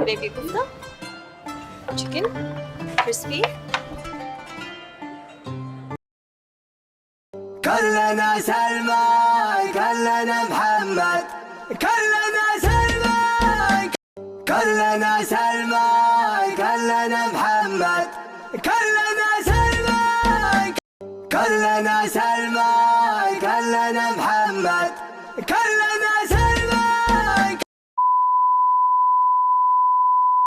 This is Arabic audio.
بيبي كفتة تشيكن كريسبي. كلنا سلمان كلنا محمد كلنا سلمان كلنا سلمان كلنا محمد كلنا سلمان كلنا سلمان كلنا محمد.